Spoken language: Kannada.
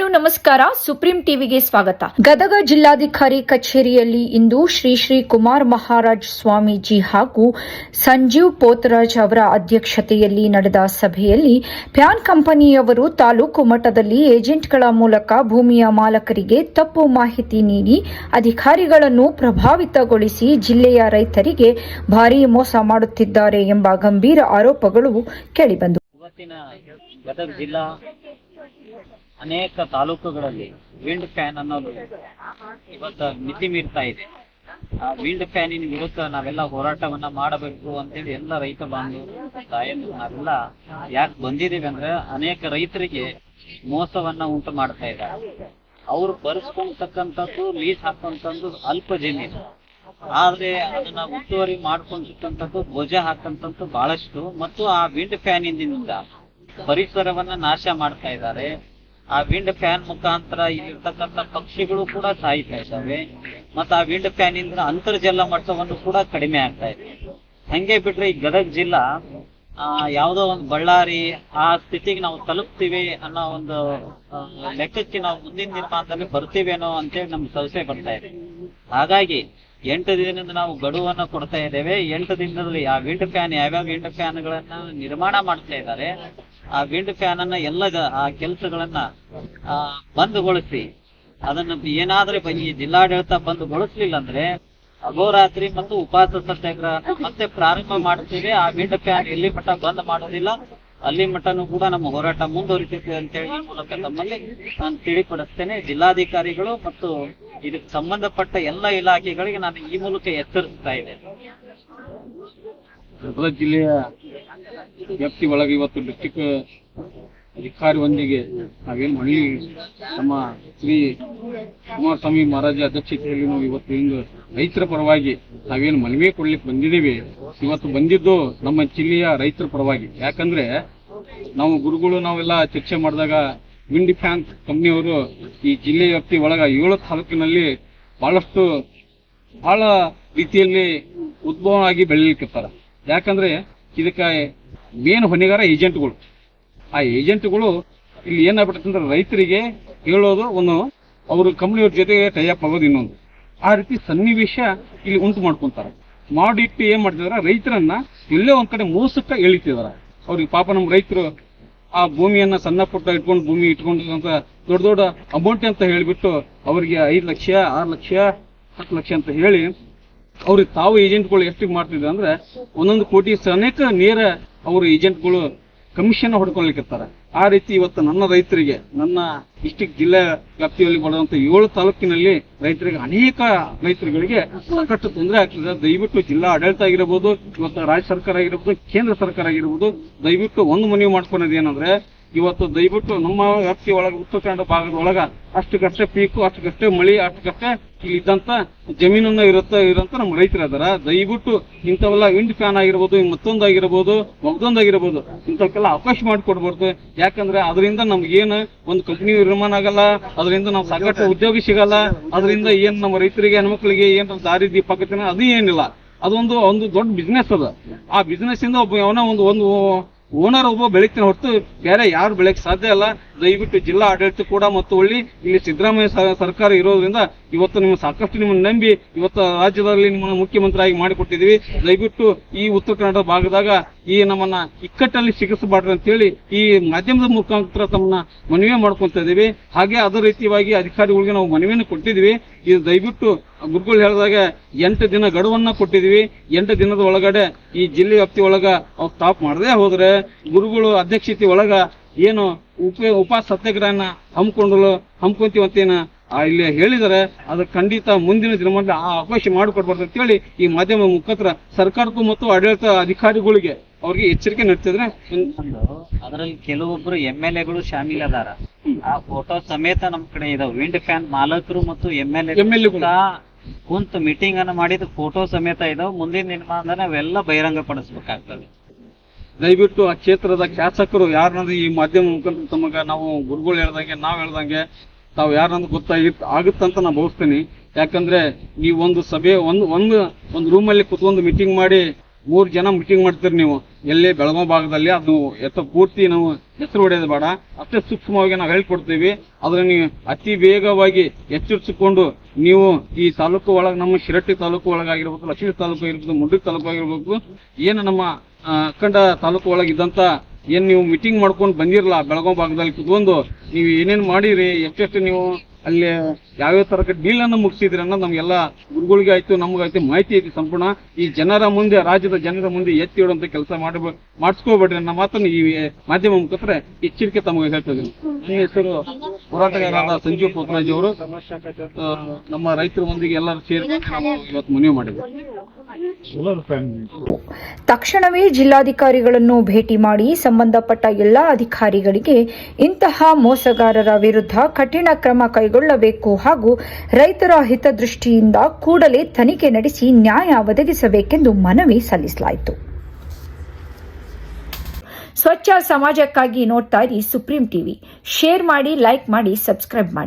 ಹಲೋ ನಮಸ್ಕಾರ, ಸುಪ್ರೀಂ ಟಿವಿಗೆ ಸ್ವಾಗತ. ಗದಗ ಜಿಲ್ಲಾಧಿಕಾರಿ ಕಚೇರಿಯಲ್ಲಿ ಇಂದು ಶ್ರೀ ಶ್ರೀ ಕುಮಾರ್ ಮಹಾರಾಜ್ ಸ್ವಾಮೀಜಿ ಹಾಗೂ ಸಂಜೀವ್ ಪೋತರಾಜ್ ಅವರ ಅಧ್ಯಕ್ಷತೆಯಲ್ಲಿ ನಡೆದ ಸಭೆಯಲ್ಲಿ ಪ್ಯಾನ್ ಕಂಪನಿಯವರು ತಾಲೂಕು ಮಟ್ಟದಲ್ಲಿ ಏಜೆಂಟ್ಗಳ ಮೂಲಕ ಭೂಮಿಯ ಮಾಲಕರಿಗೆ ತಪ್ಪು ಮಾಹಿತಿ ನೀಡಿ ಅಧಿಕಾರಿಗಳನ್ನು ಪ್ರಭಾವಿತಗೊಳಿಸಿ ಜಿಲ್ಲೆಯ ರೈತರಿಗೆ ಭಾರೀ ಮೋಸ ಮಾಡುತ್ತಿದ್ದಾರೆ ಎಂಬ ಗಂಭೀರ ಆರೋಪಗಳು ಕೇಳಿಬಂದವು. ಇವತ್ತಿನ ಗದಗ ಜಿಲ್ಲಾ ಅನೇಕ ತಾಲೂಕುಗಳಲ್ಲಿ ವಿಂಡ್ ಫ್ಯಾನ್ ಅನ್ನೋದು ಇವತ್ತು ಮಿತಿ ಮೀರ್ತಾ ಇದೆ. ಆ ವಿಂಡ್ ಫ್ಯಾನಿನ ವಿರುದ್ಧ ನಾವೆಲ್ಲ ಹೋರಾಟವನ್ನ ಮಾಡಬೇಕು ಅಂತೇಳಿ ಎಲ್ಲ ರೈತ ಬಾಂಧವರು ತಾಯಂದ್ರು ನಾವೆಲ್ಲ ಯಾಕೆ ಬಂದಿದ್ದೀವಿ ಅಂದ್ರೆ ಅನೇಕ ರೈತರಿಗೆ ಮೋಸವನ್ನ ಉಂಟು ಮಾಡ್ತಾ ಇದ್ದಾರೆ. ಅವ್ರು ಬರ್ಸ್ಕೊಂಡ್ತಕ್ಕಂಥದ್ದು ಲೀಸ್ ಹಾಕುವಂಥದ್ದು ಅಲ್ಪ ಜಮೀನು, ಆದ್ರೆ ಅದನ್ನ ಉತ್ತುವರಿ ಮಾಡ್ಕೊಂಡಿರ್ತಕ್ಕಂಥದ್ದು ಧ್ವಜ ಹಾಕಂತದ್ದು ಬಹಳಷ್ಟು, ಮತ್ತು ಆ ವಿಂಡ್ ಫ್ಯಾನಿಂದ ಪರಿಸರವನ್ನ ನಾಶ ಮಾಡ್ತಾ ಇದ್ದಾರೆ. ಆ ವಿಂಡ್ ಫ್ಯಾನ್ ಮುಖಾಂತರ ಇಲ್ಲಿರ್ತಕ್ಕಂಥ ಪಕ್ಷಿಗಳು ಕೂಡ ಸಾಯ್ತಾ ಇದ್ದಾವೆ, ಮತ್ತು ಆ ವಿಂಡ್ ಫ್ಯಾನ್ ಇಂದ ಅಂತರ್ಜಲ ಮಟ್ಟವನ್ನು ಕೂಡ ಕಡಿಮೆ ಆಗ್ತಾ ಇದೆ. ಹಂಗೆ ಬಿಟ್ರೆ ಈ ಗದಗ ಜಿಲ್ಲಾ ಯಾವುದೋ ಒಂದು ಬಳ್ಳಾರಿ ಆ ಸ್ಥಿತಿಗೆ ನಾವು ತಲುಪ್ತೀವಿ ಅನ್ನೋ ಒಂದು ಲೆಕ್ಕಕ್ಕೆ ನಾವು ಮುಂದಿನ ದಿನಮಾನದಲ್ಲಿ ಬರ್ತೀವೇನೋ ಅಂತೇಳಿ ನಮ್ಗೆ ಸಂಶಯ ಬರ್ತಾ ಇದೆ. ಹಾಗಾಗಿ 8 ದಿನದಿಂದ ನಾವು ಗಡುವನ್ನ ಕೊಡ್ತಾ ಇದ್ದೇವೆ. 8 ದಿನದಲ್ಲಿ ಆ ವಿಂಡ್ ಫ್ಯಾನ್ ಯಾವ್ಯಾವ ವಿಂಡ್ ಫ್ಯಾನ್ಗಳನ್ನ ನಿರ್ಮಾಣ ಮಾಡ್ತಾ ಇದ್ದಾರೆ ಆ ವಿಂಡ್ ಫ್ಯಾನ್ ಅನ್ನ ಎಲ್ಲ ಆ ಕೆಲಸಗಳನ್ನ ಬಂದ್ಗೊಳಿಸಿ, ಅದನ್ನ ಏನಾದ್ರೆ ಈ ಜಿಲ್ಲಾಡಳಿತ ಬಂದ್ಗೊಳಿಸ್ಲಿಲ್ಲ ಅಂದ್ರೆ ಅಹೋರಾತ್ರಿ ಮತ್ತು ಉಪವಾಸ ಸತ್ಯಾಗ್ರಹ ಮತ್ತೆ ಪ್ರಾರಂಭ ಮಾಡ್ತೀವಿ. ಆ ವಿಂಡ್ ಫ್ಯಾನ್ ಎಲ್ಲಿ ಮಟ್ಟ ಬಂದ್ ಮಾಡೋದಿಲ್ಲ ಅಲ್ಲಿ ಮಟ್ಟನೂ ಕೂಡ ನಮ್ಮ ಹೋರಾಟ ಮುಂದುವರಿತೈತೆ ಅಂತೇಳಿ ಈ ಮೂಲಕ ತಮ್ಮಲ್ಲಿ ನಾನು ತಿಳಿಪಡಿಸ್ತೇನೆ. ಜಿಲ್ಲಾಧಿಕಾರಿಗಳು ಮತ್ತು ಇದಕ್ಕೆ ಸಂಬಂಧಪಟ್ಟ ಎಲ್ಲ ಇಲಾಖೆಗಳಿಗೆ ನಾನು ಈ ಮೂಲಕ ಎಚ್ಚರಿಸ್ತಾ ಇದ್ದೇನೆ. ಗದಗ ಜಿಲ್ಲೆಯ ವ್ಯಾಪ್ತಿ ಒಳಗೆ ಇವತ್ತು ಡಿಸ್ಟಿಕ್ ಅಧಿಕಾರಿ ಒಂದಿಗೆ ನಾವೇನು ಮನವಿ ನಮ್ಮ ಶ್ರೀ ಕುಮಾರಸ್ವಾಮಿ ಮಹಾರಾಜ ಅಧ್ಯಕ್ಷತೆಯಲ್ಲಿ ನಾವು ಇವತ್ತು ಹಿಂಗ ರೈತರ ಪರವಾಗಿ ನಾವೇನು ಮನವಿ ಕೊಡ್ಲಿಕ್ಕೆ ಬಂದಿದ್ದೀವಿ. ಇವತ್ತು ಬಂದಿದ್ದು ನಮ್ಮ ಜಿಲ್ಲೆಯ ರೈತರ ಪರವಾಗಿ. ಯಾಕಂದ್ರೆ ನಾವು ಗುರುಗಳು ನಾವೆಲ್ಲ ಚರ್ಚೆ ಮಾಡಿದಾಗ ವಿಂಡ್ ಫ್ಯಾನ್ ಕಂಪ್ನಿಯವರು ಈ ಜಿಲ್ಲೆಯ ವ್ಯಾಪ್ತಿ ಒಳಗ 7 ತಾಲೂಕಿನಲ್ಲಿ ಬಹಳ ರೀತಿಯಲ್ಲಿ ಉದ್ಭವ ಆಗಿ ಬೆಳೀಲಿಕ್ಕಿರ್ತಾರ. ಯಾಕಂದ್ರೆ ಇದಕ್ಕೆ ಮೇನ್ ಹೊಣೆಗಾರ ಏಜೆಂಟ್ಗಳು. ಆ ಏಜೆಂಟ್ಗಳು ಇಲ್ಲಿ ಏನಾಗ್ಬಿಟ್ಟಂದ್ರೆ ರೈತರಿಗೆ ಹೇಳೋದು ಒಂದು, ಅವರು ಕಂಪ್ನಿಯವ್ರ ಜೊತೆಗೆ ಟೈಅಪ್ ಆಗೋದು ಇನ್ನೊಂದು. ಆ ರೀತಿ ಸನ್ನಿವೇಶ ಇಲ್ಲಿ ಉಂಟು ಮಾಡ್ಕೊಂತಾರೆ. ಮಾಡಿಟ್ಟು ಏನ್ ಮಾಡ್ತಿದಾರ, ರೈತರನ್ನ ಎಲ್ಲೇ ಒಂದ್ ಕಡೆ ಮೋಸಕ್ಕೆ ಎಳಿತಿದಾರ. ಅವ್ರಿಗೆ ಪಾಪ ನಮ್ಮ ರೈತರು ಆ ಭೂಮಿಯನ್ನ ಸಣ್ಣ ಪುಟ್ಟ ಇಟ್ಕೊಂಡು ಭೂಮಿ ಇಟ್ಕೊಂಡು ಅಂತ ದೊಡ್ಡ ಅಮೌಂಟ್ ಅಂತ ಹೇಳಿಬಿಟ್ಟು ಅವರಿಗೆ 5 ಲಕ್ಷ 6 ಲಕ್ಷ 10 ಲಕ್ಷ ಅಂತ ಹೇಳಿ ಅವ್ರಿಗೆ ತಾವು ಏಜೆಂಟ್ಗಳು ಎಷ್ಟು ಮಾಡ್ತಿದ್ರು ಅಂದ್ರೆ 1 ಕೋಟಿ ಅನೇಕ ನೇರ ಅವರು ಏಜೆಂಟ್ಗಳು ಕಮಿಷನ್ ಹೊಡ್ಕೊಳ್ಲಿಕ್ಕಿರ್ತಾರೆ. ಆ ರೀತಿ ಇವತ್ತು ನನ್ನ ರೈತರಿಗೆ, ನನ್ನ ಡಿಸ್ಟಿಕ್ ಜಿಲ್ಲೆ ವ್ಯಾಪ್ತಿಯಲ್ಲಿ ಬರುವಂತ 7 ತಾಲೂಕಿನಲ್ಲಿ ರೈತರಿಗೆ, ಅನೇಕ ರೈತರುಗಳಿಗೆ ಸಾಕಷ್ಟು ತೊಂದರೆ ಆಗ್ತದೆ. ದಯವಿಟ್ಟು ಜಿಲ್ಲಾ ಆಡಳಿತ ಆಗಿರಬಹುದು, ಇವತ್ತು ರಾಜ್ಯ ಸರ್ಕಾರ ಆಗಿರಬಹುದು, ಕೇಂದ್ರ ಸರ್ಕಾರ ಆಗಿರಬಹುದು, ದಯವಿಟ್ಟು ಒಂದು ಮನವಿ ಮಾಡ್ಕೊಳೋದು ಏನಂದ್ರೆ, ಇವತ್ತು ದಯವಿಟ್ಟು ನಮ್ಮ ವ್ಯಾಪ್ತಿ ಒಳಗೆ ಉತ್ತರ ಕನ್ನಡ ಭಾಗದ ಒಳಗ ಅಷ್ಟಕ್ಕಷ್ಟೇ ಪೀಕು, ಅಷ್ಟಕ್ಕಷ್ಟೇ ಮಳಿ, ಅಷ್ಟಕ್ಕಷ್ಟೇ ಇಲ್ಲಿ ಇದ್ದಂತ ಜಮೀನನ್ನ ಇರೋಂತ ನಮ್ಮ ರೈತರು ಅದರ. ದಯವಿಟ್ಟು ಇಂಥವೆಲ್ಲ ವಿಂಡ್ ಫ್ಯಾನ್ ಆಗಿರ್ಬೋದು, ಮತ್ತೊಂದಾಗಿರ್ಬೋದು, ಮಗದೊಂದಾಗಿರ್ಬೋದು, ಇಂಥವಕ್ಕೆಲ್ಲ ಅವಕಾಶ ಮಾಡಿಕೊಡ್ಬಾರ್ದು. ಯಾಕಂದ್ರೆ ಅದರಿಂದ ನಮ್ಗೇನು ಒಂದು ಕಂಪನಿ ನಿರ್ಮಾಣ ಆಗಲ್ಲ, ಅದರಿಂದ ನಾವು ಸಾಕಷ್ಟು ಉದ್ಯೋಗ ಸಿಗಲ್ಲ, ಅದರಿಂದ ಏನ್ ನಮ್ಮ ರೈತರಿಗೆ ಹೆಣ್ಮಕ್ಳಿಗೆ ಏನ್ ದಾರಿ ದೀಪಾಕತಿನ ಅದು ಏನಿಲ್ಲ. ಅದೊಂದು ದೊಡ್ಡ ಬಿಸ್ನೆಸ್ ಅದ. ಆ ಬಿಸ್ನೆಸ್ ಇಂದ ಒಬ್ಬ ಅವನ ಒಂದು ಓನರ್ ಒಬ್ಬ ಬೆಳೀತಾನೆ ಹೊರತು ಬೇರೆ ಯಾರು ಬೆಳೆಯಕ್ಕೆ ಸಾಧ್ಯ ಇಲ್ಲ. ದಯವಿಟ್ಟು ಜಿಲ್ಲಾ ಆಡಳಿತ ಕೂಡ ಮತ್ತು ಇಲ್ಲಿ ಸಿದ್ದರಾಮಯ್ಯ ಸರ್ಕಾರ ಇರೋದ್ರಿಂದ ಇವತ್ತು ನಿಮ್ಮ ಸಾಕಷ್ಟು ನಿಮ್ಮನ್ನು ನಂಬಿ ಇವತ್ತು ರಾಜ್ಯದಲ್ಲಿ ನಿಮ್ಮನ್ನು ಮುಖ್ಯಮಂತ್ರಿಯಾಗಿ ಮಾಡಿಕೊಟ್ಟಿದ್ದೀವಿ. ದಯವಿಟ್ಟು ಈ ಉತ್ತರ ಕನ್ನಡ ಭಾಗದಾಗ ಈ ನಮ್ಮನ್ನ ಇಕ್ಕಟ್ಟಲ್ಲಿ ಸಿಗಿಸಬಾರ್ದು ಅಂತೇಳಿ ಈ ಮಾಧ್ಯಮದ ಮುಖಾಂತರ ತಮ್ಮನ್ನ ಮನವಿ ಮಾಡ್ಕೊಂತ ಇದೀವಿ. ಹಾಗೆ ಅದೇ ರೀತಿಯಾಗಿ ಅಧಿಕಾರಿಗಳಿಗೆ ನಾವು ಮನವಿಯನ್ನು ಕೊಟ್ಟಿದ್ವಿ. ಇದು ದಯವಿಟ್ಟು ಗುರುಗಳು ಹೇಳಿದಾಗ 8 ದಿನ ಗಡುವನ್ನ ಕೊಟ್ಟಿದ್ವಿ. 8 ದಿನದ ಒಳಗಡೆ ಈ ಜಿಲ್ಲೆ ವ್ಯಾಪ್ತಿ ಒಳಗ ಅವ್ರು ಸ್ಟಾಪ್ ಮಾಡದೆ ಹೋದ್ರೆ ಗುರುಗಳು ಅಧ್ಯಕ್ಷತೆ ಒಳಗ ಏನು ಉಪವಾಸ ಸತ್ಯಾಗ್ರಹನ ಹಮ್ಕೊಂತೀವಂತೇನ ಇಲ್ಲಿ ಹೇಳಿದರೆ ಅದು ಖಂಡಿತ ಮುಂದಿನ ದಿನಮಾನದಲ್ಲಿ ಆ ಅವಕಾಶ ಮಾಡಿಕೊಡ್ಬಾರ್ದು ಅಂತೇಳಿ ಈ ಮಾಧ್ಯಮ ಮುಖಾಂತರ ಸರ್ಕಾರಕ್ಕೂ ಮತ್ತು ಆಡಳಿತ ಅಧಿಕಾರಿಗಳಿಗೆ ಅವ್ರಿಗೆ ಎಚ್ಚರಿಕೆ ನೀಡ್ತಿದ್ರೆ. ಅದರಲ್ಲಿ ಕೆಲವೊಬ್ರು MLA ಗಳು ಶಾಮೀಲ್ ಅದಾರ. ಆ ಫೋಟೋ ಸಮೇತ ನಮ್ ಕಡೆ ಇದಾವೆ. ವಿಂಡ್ ಫ್ಯಾನ್ ಮಾಲಕರು ಮತ್ತು MLA ಕುಂತ ಮೀಟಿಂಗ್ ಅನ್ನ ಮಾಡಿದ ಫೋಟೋ ಸಮೇತ ಇದಾವೆ. ಮುಂದಿನ ದಿನಮಾನದಲ್ಲಿ ಅವೆಲ್ಲ ಬಹಿರಂಗ ಪಡಿಸ್ಬೇಕಾಗ್ತದೆ. ದಯವಿಟ್ಟು ಆ ಕ್ಷೇತ್ರದ ಶಾಸಕರು ಯಾರನ್ನಾದ್ರೂ ಈ ಮಾಧ್ಯಮ ಮುಖಾಂತರ ತಮಗ ನಾವು ಗುರುಗಳು ಹೇಳ್ದಂಗೆ ನಾವ್ ಹೇಳ್ದಂಗೆ ತಾವು ಯಾರನ್ನ ಆಗುತ್ತಂತ ನಾ ಭಾವಿಸ್ತೀನಿ. ಯಾಕಂದ್ರೆ ನೀವು ಒಂದು ಸಭೆ ಒಂದು ರೂಮಲ್ಲಿ ಕುತ್ಕೊಂಡು ಮೀಟಿಂಗ್ ಮಾಡಿ 3 ಜನ ಮೀಟಿಂಗ್ ಮಾಡ್ತೀರಿ ನೀವು ಎಲ್ಲೇ ಬೆಳಗಾವಿ ಭಾಗದಲ್ಲಿ, ಅದು ಪೂರ್ತಿ ನಾವು ಹೆಸರು ಹೊಡೆಯೋದು ಬೇಡ, ಅಷ್ಟೇ ಸೂಕ್ಷ್ಮವಾಗಿ ನಾವು ಹೇಳ್ಕೊಡ್ತೀವಿ. ಅದ್ರ ನೀವು ಅತಿ ವೇಗವಾಗಿ ಎಚ್ಚರಿಸಿಕೊಂಡು ನೀವು ಈ ತಾಲೂಕು ಒಳಗೆ, ನಮ್ಮ ಶಿರಟ್ಟಿ ತಾಲೂಕು ಒಳಗಾಗಿರ್ಬೇಕು, ಲಕ್ಷ್ಮೀ ತಾಲೂಕು ಆಗಿರ್ಬೇಕು, ಮುಂಡ್ರಿ ತಾಲೂಕು ಆಗಿರ್ಬೇಕು, ಏನು ನಮ್ಮ ಅಖಂಡ ತಾಲೂಕು ಒಳಗಿದ್ದಂತ ಏನ್ ನೀವು ಮೀಟಿಂಗ್ ಮಾಡ್ಕೊಂಡು ಬಂದಿರಲ್ಲ ಬೆಳಗಾವಿ ಭಾಗದಲ್ಲಿ ಕುತ್ಕೊಂಡು ನೀವು ಏನೇನು ಮಾಡಿರಿ, ಎಷ್ಟೆಷ್ಟು ನೀವು ಅಲ್ಲಿ ಯಾವ್ಯಾವ ತರ ಡೀಲ್ ಅನ್ನು ಮುಗಿಸಿದ್ರಿ ಅನ್ನೋದು ನಮ್ಗೆಲ್ಲ ಗುರುಗಳಿಗೆ ಆಯ್ತು, ನಮಗಾಯ್ತು ಮಾಹಿತಿ ಐತಿ ಸಂಪೂರ್ಣ. ಈ ಜನರ ಮುಂದೆ, ರಾಜ್ಯದ ಜನರ ಮುಂದೆ ಎತ್ತಿ ಇಡುವಂತ ಕೆಲಸ ಮಾಡಿಸ್ಕೋಬೇಡ್ರಿ ನನ್ನ ಮಾತನ್ನು ಈ ಮಾಧ್ಯಮ ಮುಖಾಂತರ ಎಚ್ಚರಿಕೆ ತಮಗೆ ಹೇಳ್ತಿದ್ದೀನಿ. ನನ್ನ ಹೆಸರು ಹೋರಾಟಗಾರರಾದ ಸಂಜೀವ್ ಪೋತರಾಜ್ ಅವರು. ನಮ್ಮ ರೈತರ ಮಂದಿಗೆ ಎಲ್ಲರೂ ಸೇರಿ ನಾವು ಇವತ್ತು ಮನವಿ ಮಾಡಿದ್ವಿ. ತಕ್ಷಣವೇ ಜಿಲ್ಲಾಧಿಕಾರಿಗಳನ್ನು ಭೇಟಿ ಮಾಡಿ ಸಂಬಂಧಪಟ್ಟ ಎಲ್ಲಾ ಅಧಿಕಾರಿಗಳಿಗೆ ಇಂತಹ ಮೋಸಗಾರರ ವಿರುದ್ಧ ಕಠಿಣ ಕ್ರಮ ಕೈಗೊಳ್ಳಬೇಕು ಹಾಗೂ ರೈತರ ಹಿತದೃಷ್ಟಿಯಿಂದ ಕೂಡಲೇ ತನಿಖೆ ನಡೆಸಿ ನ್ಯಾಯ ಒದಗಿಸಬೇಕೆಂದು ಮನವಿ ಸಲ್ಲಿಸಲಾಯಿತು. ಸ್ವಚ್ಛ ಸಮಾಜಕ್ಕಾಗಿ ನೋಡ್ತಾ ಇರಿ ಸುಪ್ರೀಂ ಟಿವಿ. ಶೇರ್ ಮಾಡಿ, ಲೈಕ್ ಮಾಡಿ, ಸಬ್ಸ್ಕ್ರೈಬ್ ಮಾಡಿ.